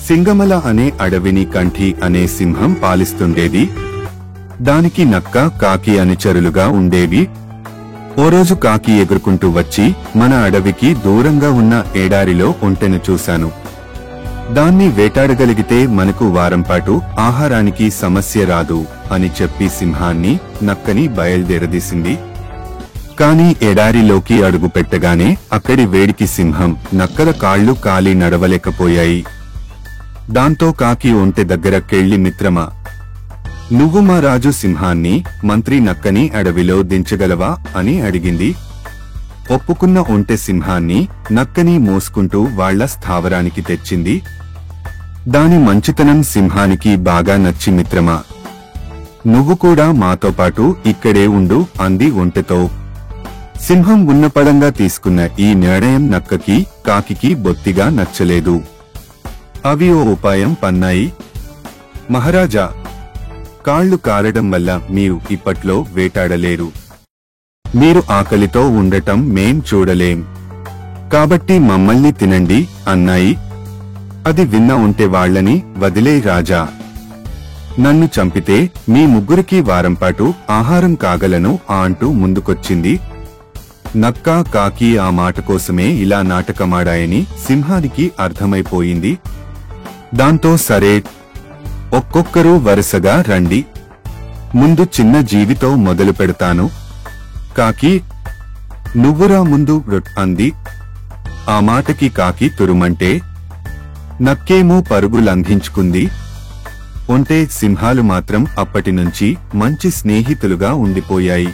సింగమల అనే అడవిని కంఠి అనే సింహం పాలిస్తుండేది. దానికి నక్క, కాకి అనుచరులుగా ఉండేవి. ఓ రోజు కాకి ఎగురుకుంటూ వచ్చి మన అడవికి దూరంగా ఉన్న ఎడారిలో ఒంటెను చూశాను. దాన్ని వేటాడగలిగితే మనకు వారంపాటు ఆహారానికి సమస్య రాదు అని చెప్పి సింహాన్ని, నక్కని బయల్దేరదీసింది. కాని ఎడారిలోకి అడుగుపెట్టగానే అక్కడి వేడికి సింహం, నక్కల కాళ్లు కాలి నడవలేకపోయాయి. దాంతో కాకి ఒంటె దగ్గరకెళ్లి, మిత్రమా, నువ్వు మా రాజు సింహాన్ని, మంత్రి నక్కని అడవిలో దించగలవా అని అడిగింది. ఒప్పుకున్న ఒంటె సింహాన్ని, నక్కని మోసుకుంటూ వాళ్ల స్థావరానికి తెచ్చింది. దాని మంచితనం సింహానికి బాగా నచ్చి, మిత్రమా, నువ్వు కూడా మాతో పాటు ఇక్కడే ఉండు అంది ఒంటెతో. సింహం ఉన్నపడంగా తీసుకున్న ఈ నిర్ణయం నక్కకి, కాకికి బొత్తిగా నచ్చలేదు. అవి ఓ ఉపాయం పన్నాయి. మహారాజా, కాళ్లు కారడం వల్ల మీరు ఇప్పట్లో వేటాడలేరు. మీరు ఆకలితో ఉండటం మేం చూడలేం. కాబట్టి మమ్మల్ని తినండి అన్నాయి. అది విన్న ఉంటే వాళ్లని వదిలే రాజా. నన్ను చంపితే మీ ముగ్గురికి వారంపాటు ఆహారం కాగలను అంటూ ముందుకొచ్చింది. నక్క, కాకి ఆ మాట కోసమే ఇలా నాటకమాడాయని సింహానికి అర్థమైపోయింది. దాంతో సరే, ఒక్కొక్కరూ వరుసగా రండి. ముందు చిన్న జీవితో మొదలు పెడతాను. కాకి, నువ్వురా ముందు అంది. ఆ మాటకి కాకి తురుమంటే, నక్కేమో పరుగు లంఘించుకుంది. ఒంటె, సింహాలు మాత్రం అప్పటినుంచి మంచి స్నేహితులుగా ఉండిపోయాయి.